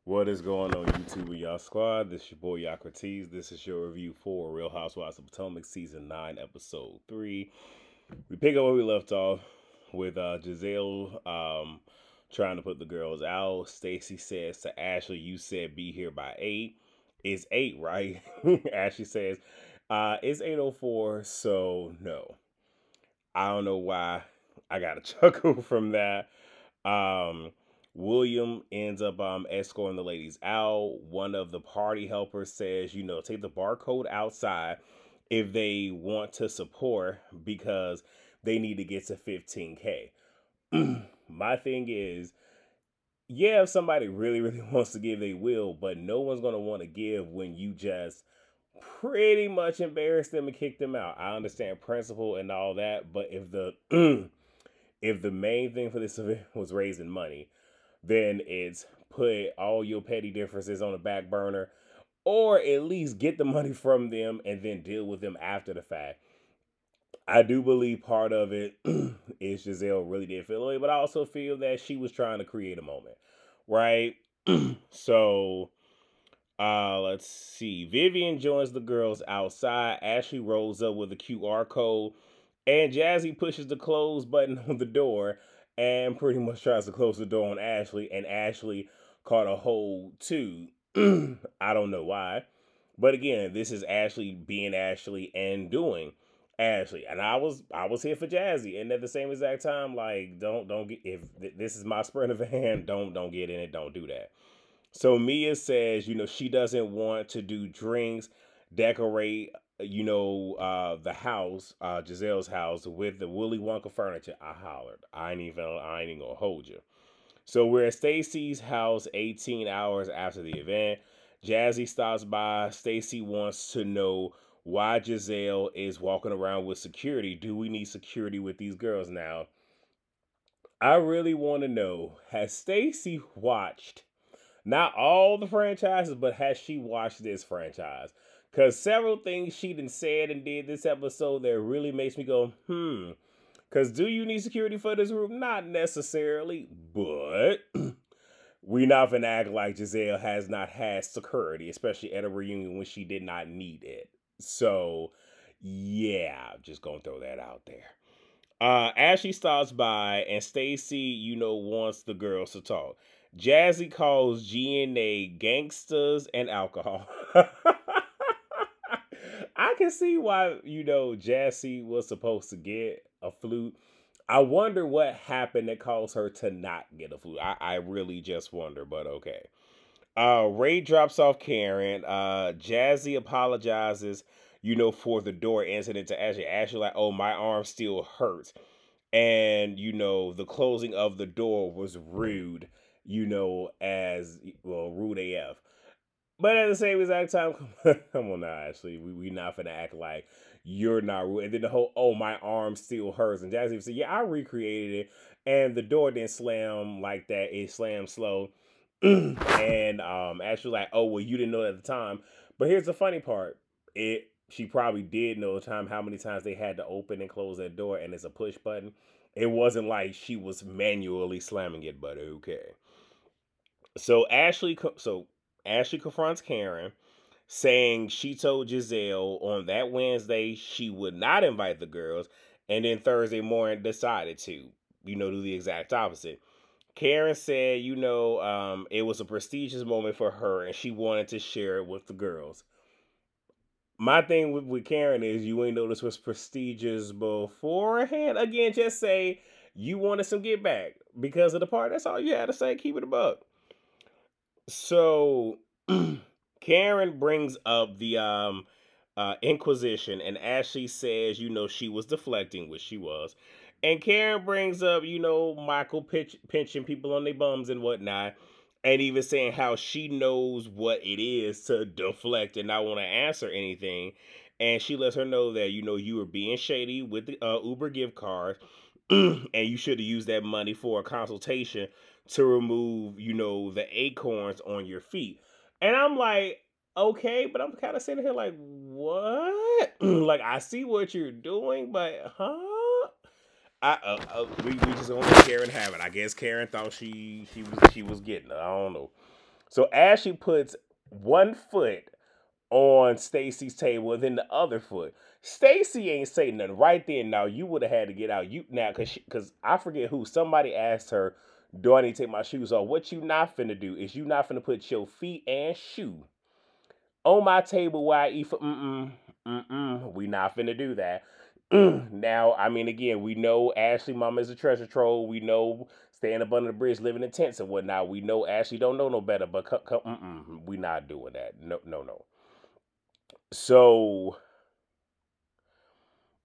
What is going on YouTube with y'all squad? This is your boy Yocrates. This is your review for Real Housewives of Potomac Season 9, Episode 3. We pick up where we left off with Giselle trying to put the girls out. Stacy says to Ashley, you said be here by 8. It's 8, right? Ashley says, it's 8:04, so no. I don't know why I got a chuckle from that. Um, William ends up escorting the ladies out. One of the party helpers says, take the barcode outside if they want to support because they need to get to 15K. My thing is, yeah, if somebody really, really wants to give, they will, but no one's going to want to give when you just pretty much embarrass them and kick them out. I understand principle and all that, but if the if the main thing for this event was raising money, then it's put all your petty differences on the back burner, or at least get the money from them and then deal with them after the fact. I do believe part of it is Giselle really did feel away, but I also feel that she was trying to create a moment, right? So let's see. Vivian joins the girls outside. Ashley rolls up with a QR code, and Jazzy pushes the close button on the door and pretty much tries to close the door on Ashley. And Ashley caught a hold too. I don't know why, but again, this is Ashley being Ashley and doing Ashley. And I was here for Jazzy, and at the same exact time, like don't get, if this is my sprint of a hand, don't get in it. Don't do that. So Mia says, she doesn't want to do drinks, decorate, the house, Giselle's house with the Willy Wonka furniture. I hollered. I ain't even gonna hold you. So we're at Stacy's house 18 hours after the event. Jazzy stops by. Stacy wants to know why Giselle is walking around with security. Do we need security with these girls now? I really want to know, has Stacy watched not all the franchises, but has she watched this franchise? Because several things she done said and did this episode that really makes me go, Because do you need security for this room? Not necessarily, but we not gonna act like Giselle has not had security, especially at a reunion when she did not need it. So, yeah, just gonna throw that out there. Ashley stops by and Stacy, wants the girls to talk. Jazzy calls GNA gangsters and alcohol. I can see why, Jazzy was supposed to get a flute. I wonder what happened that caused her to not get a flute. I really just wonder, but okay. Ray drops off Karen. Jazzy apologizes, for the door incident to Ashley. Ashley like, oh, my arm still hurts. And, the closing of the door was rude, as, well, rude AF. But at the same exact time, come on now, Ashley. We not finna act like you're not rude. And then the whole, oh, my arm still hurts. And Jazzy said, yeah, I recreated it. And the door didn't slam like that. It slammed slow. And Ashley like, oh, well, you didn't know at the time. But here's the funny part. She probably did know the time how many times they had to open and close that door, and it's a push button. It wasn't like she was manually slamming it, but okay. So Ashley confronts Karen, saying she told Giselle on that Wednesday she would not invite the girls, and then Thursday morning decided to, do the exact opposite. Karen said, it was a prestigious moment for her and she wanted to share it with the girls. My thing with Karen is you ain't know this was prestigious beforehand. Again, just say you wanted some get back because of the part. That's all you had to say. Keep it a buck. So Karen brings up the Inquisition, and Ashley says, she was deflecting, which she was. And Karen brings up, Michael pinching people on their bums and whatnot, and even saying how she knows what it is to deflect and not want to answer anything. And she lets her know that, you were being shady with the Uber gift card, and you should have used that money for a consultation to remove, the acorns on your feet. And I'm like, okay, but I'm kind of sitting here like, what? Like, I see what you're doing, but we just gonna let Karen have it. I guess Karen thought she was getting it. I don't know. So Ashley puts one foot on Stacy's table and then the other foot. Stacy ain't saying nothing right there. Now you would have had to get out. You now because I forget who, somebody asked her, "Do I need to take my shoes off?" What you not finna do is you not finna put your feet and shoe on my table while I eat for we not finna do that. Now, I mean, again, we know Ashley mama is a treasure troll. We know staying up under the bridge, living in tents and whatnot. We know Ashley don't know no better, but we not doing that. No, no, no. So,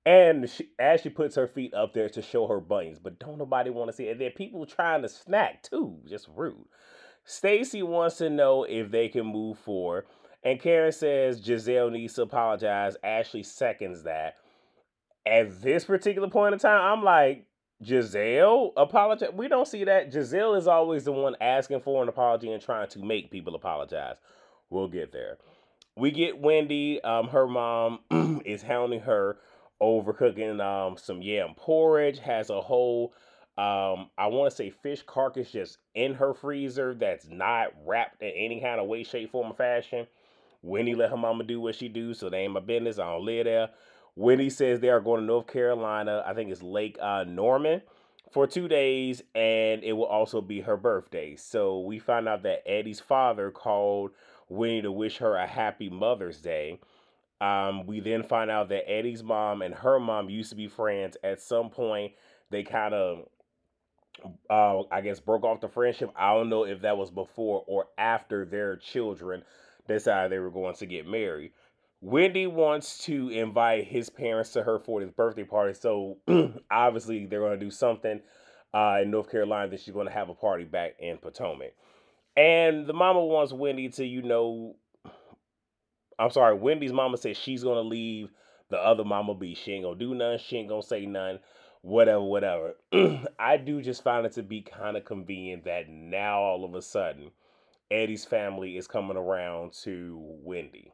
and Ashley puts her feet up there to show her bunnies, but don't nobody want to see it. And then people trying to snack too, just rude. Stacy wants to know if they can move forward. And Karen says Giselle needs to apologize. Ashley seconds that. At this particular point in time, I'm like, Giselle apologize? We don't see that. Giselle is always the one asking for an apology and trying to make people apologize. We'll get there. We get Wendy. Her mom is hounding her over cooking some yam porridge. Has a whole I want to say fish carcass just in her freezer that's not wrapped in any kind of way, shape, form, or fashion. Wendy let her mama do what she do, so they ain't my business. I don't live there. Wendy says they are going to North Carolina. I think it's Lake Norman for 2 days, and it will also be her birthday. So we find out that Eddie's father called Wendy to wish her a happy Mother's Day. We then find out that Eddie's mom and her mom used to be friends. At some point, they kind of, I guess, broke off the friendship. I don't know if that was before or after their children decided they were going to get married. Wendy wants to invite his parents to her 40th birthday party, so obviously they're going to do something in North Carolina that she's going to have a party back in Potomac. And the mama wants Wendy to, Wendy's mama says she's going to leave the other mama be. She ain't going to do nothing. She ain't going to say nothing. Whatever, whatever. I do just find it to be kind of convenient that now all of a sudden Eddie's family is coming around to Wendy.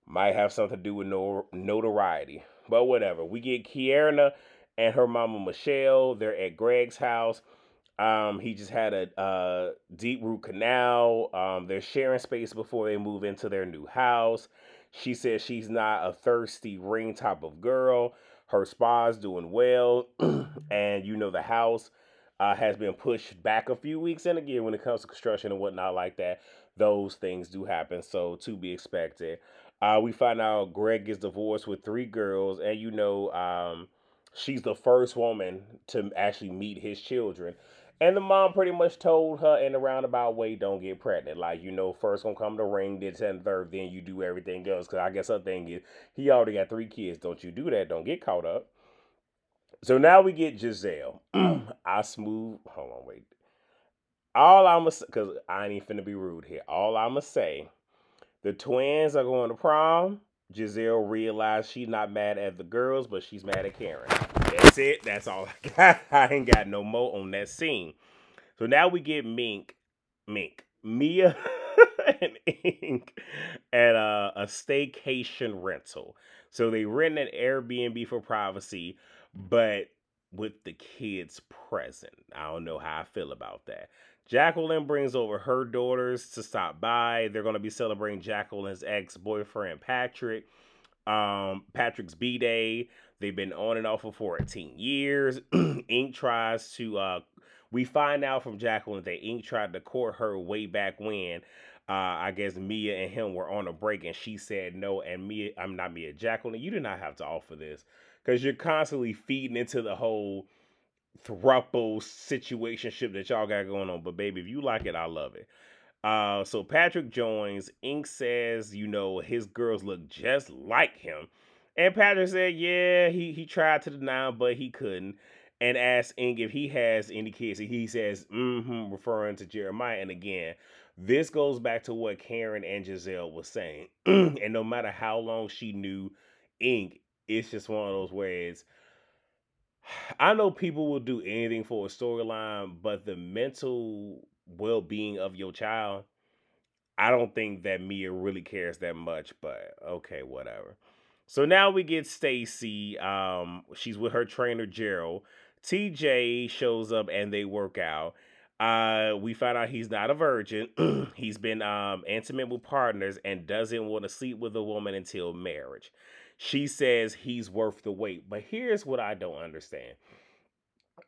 Might have something to do with notoriety. But whatever. We get Kiera and her mama Michelle. They're at Greg's house. He just had a deep root canal. They're sharing space before they move into their new house. She says she's not a thirsty ring type of girl. Her spa's doing well. And the house has been pushed back a few weeks. And again, when it comes to construction and whatnot like that, those things do happen. So to be expected. We find out Greg is divorced with 3 girls. And she's the first woman to actually meet his children. And the mom pretty much told her in a roundabout way, don't get pregnant. Like, first gonna come the ring, then and third, then you do everything else. Because I guess her thing is, he already got 3 kids. Don't you do that. Don't get caught up. So now we get Giselle. Hold on, wait. All I'm going to say, because I ain't even finna be rude here. All I'm going to say, the twins are going to prom. Giselle realized she's not mad at the girls, but she's mad at Karen. That's it. That's all I got. I ain't got no more on that scene. So now we get Mia and Ink at a staycation rental. So they rent an Airbnb for privacy, but with the kids present. I don't know how I feel about that. Jacqueline brings over her daughters to stop by. They're going to be celebrating Jacqueline's ex-boyfriend, Patrick. Patrick's B-Day. They've been on and off for 14 years. Ink tries to... we find out from Jacqueline that Ink tried to court her way back when. I guess Mia and him were on a break and she said no. And Jacqueline, you do not have to offer this. Because you're constantly feeding into the whole throuple situationship that y'all got going on. But baby, if you like it, I love it. So Patrick joins. Ink says, his girls look just like him. And Patrick said, yeah, he tried to deny him, but he couldn't. And asks Ink if he has any kids. And he says, referring to Jeremiah. And again, this goes back to what Karen and Giselle was saying. And no matter how long she knew Ink, it's just one of those ways. I know people will do anything for a storyline, but the mental well-being of your child, I don't think that Mia really cares that much, but okay, whatever. So now we get Stacy. She's with her trainer, Gerald. TJ shows up and they work out. We found out he's not a virgin. He's been intimate with partners and doesn't want to sleep with a woman until marriage. She says he's worth the wait. But here's what I don't understand.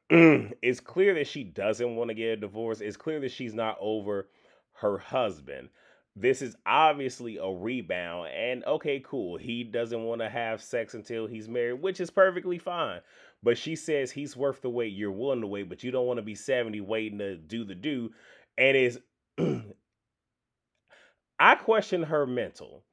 It's clear that she doesn't want to get a divorce. It's clear that she's not over her husband. This is obviously a rebound. And okay, cool. He doesn't want to have sex until he's married, which is perfectly fine. But she says he's worth the wait. You're willing to wait, but you don't want to be 70 waiting to do the do. And it's, I question her mental.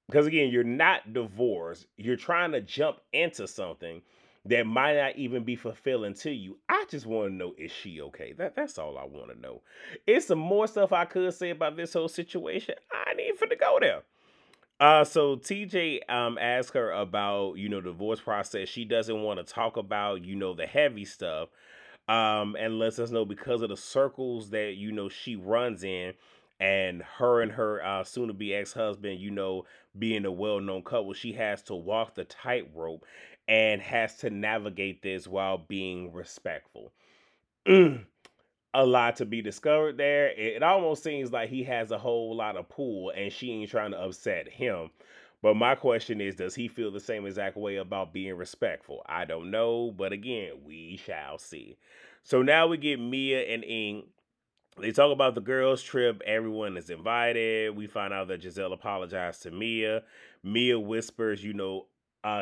Because again, you're not divorced. You're trying to jump into something that might not even be fulfilling to you. I just want to know, is she okay? That's all I want to know. It's some more stuff I could say about this whole situation. I ain't even finna go there. So TJ asked her about, the divorce process. She doesn't want to talk about, the heavy stuff. And lets us know because of the circles that, she runs in, and her soon-to-be ex-husband, being a well-known couple, she has to walk the tightrope and has to navigate this while being respectful. A lot to be discovered there. It almost seems like he has a whole lot of pull and she ain't trying to upset him. But my question is, does he feel the same exact way about being respectful? I don't know, but again, we shall see. So now we get Mia and Ing. They talk about the girls' trip. Everyone is invited. We find out that Giselle apologized to Mia. Mia whispers,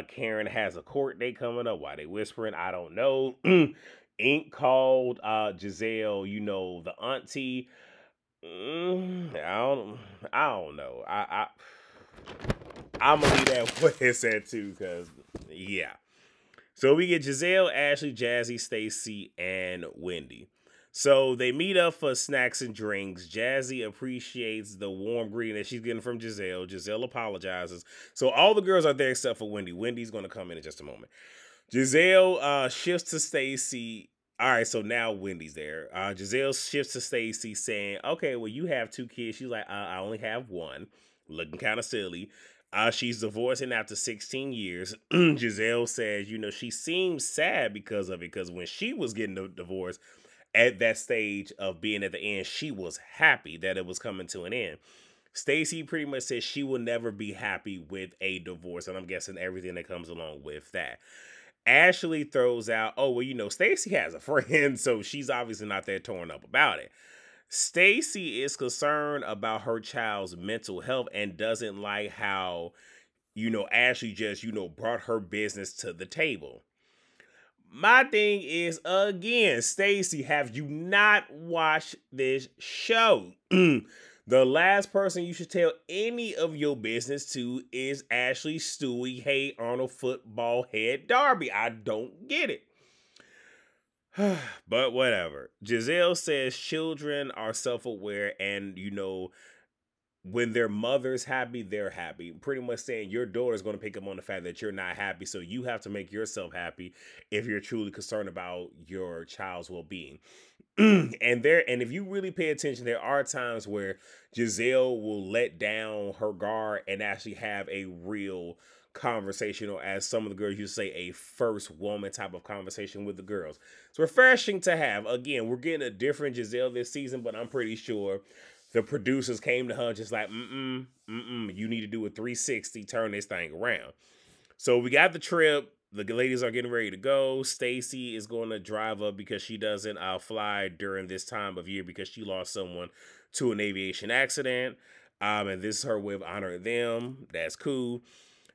Karen has a court date coming up. Why they whispering? I don't know. Ink called Giselle, the auntie. I don't know. I'm gonna leave that what it said too, because yeah. So we get Giselle, Ashley, Jazzy, Stacy, and Wendy. So they meet up for snacks and drinks. Jazzy appreciates the warm greeting that she's getting from Giselle. Giselle apologizes. So all the girls are there except for Wendy. Wendy's going to come in just a moment. Giselle shifts to Stacy. All right, so now Wendy's there. Giselle shifts to Stacy saying, okay, well, you have 2 kids. She's like, I only have 1. Looking kind of silly. She's divorcing after 16 years. Giselle says, she seems sad because of it, because when she was getting a divorce, at that stage of being at the end, she was happy that it was coming to an end. Stacy pretty much says she will never be happy with a divorce, and I'm guessing everything that comes along with that. Ashley throws out, oh, well, Stacy has a friend, so she's obviously not that torn up about it. Stacy is concerned about her child's mental health and doesn't like how, Ashley just, brought her business to the table. My thing is, again, Stacy, have you not watched this show? The last person you should tell any of your business to is Ashley Stewie, hey Arnold football head Darby. I don't get it. But whatever. Giselle says children are self-aware and, when their mother's happy, they're happy. Pretty much saying your daughter's going to pick up on the fact that you're not happy, so you have to make yourself happy if you're truly concerned about your child's well-being. And if you really pay attention, there are times where Giselle will let down her guard and actually have a real conversation, or as some of the girls used to say, a first woman type of conversation with the girls. It's refreshing to have. Again, we're getting a different Giselle this season, but I'm pretty sure the producers came to her just like, you need to do a 360, turn this thing around. So we got the trip. The ladies are getting ready to go. Stacy is going to drive up because she doesn't fly during this time of year because she lost someone to an aviation accident. And this is her way of honoring them. That's cool.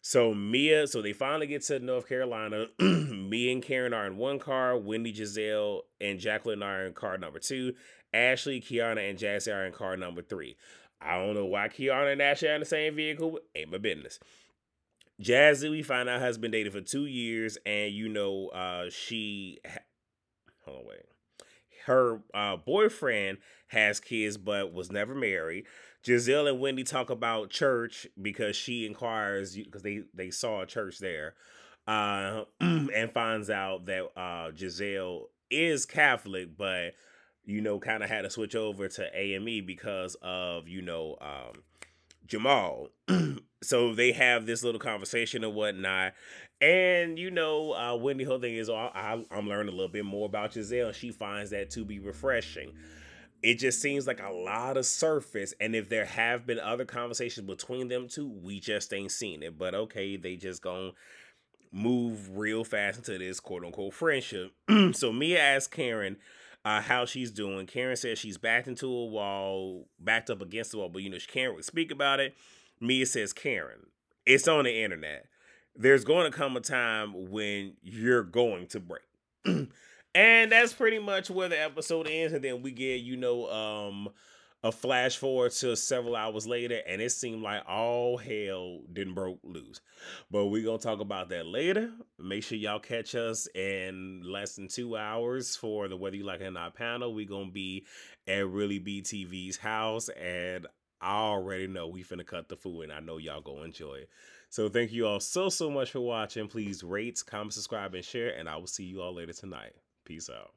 So they finally get to North Carolina. Mia and Karen are in one car. Wendy, Giselle, and Jacqueline are in car number 2. Ashley, Kiana, and Jazzy are in car number 3. I don't know why Kiana and Ashley are in the same vehicle, but ain't my business. Jazzy, we find out, has been dating for 2 years, and her boyfriend has kids but was never married. Giselle and Wendy talk about church because she inquires, because they saw a church there, and finds out that Giselle is Catholic, but kind of had to switch over to AME because of Jamal. So they have this little conversation and whatnot. And, Wendy, whole thing is, I'm learning a little bit more about Giselle. She finds that to be refreshing. It just seems like a lot of surface. And if there have been other conversations between them two, we just ain't seen it. But okay, they just gonna move real fast into this quote unquote friendship. So Mia asks Karen how she's doing. Karen says she's backed into a wall, backed up against the wall, but she can't speak about it. Mia says, Karen, it's on the internet. There's going to come a time when you're going to break. And that's pretty much where the episode ends. And then we get, a flash forward to several hours later, and it seemed like all hell didn't broke loose. But we're going to talk about that later. Make sure y'all catch us in less than 2 hours for the Whether You Like It or Not panel. We're going to be at Really BTV's house, and I already know we finna cut the food, and I know y'all gonna enjoy it. So thank you all so much for watching. Please rate, comment, subscribe, and share, and I will see you all later tonight. Peace out.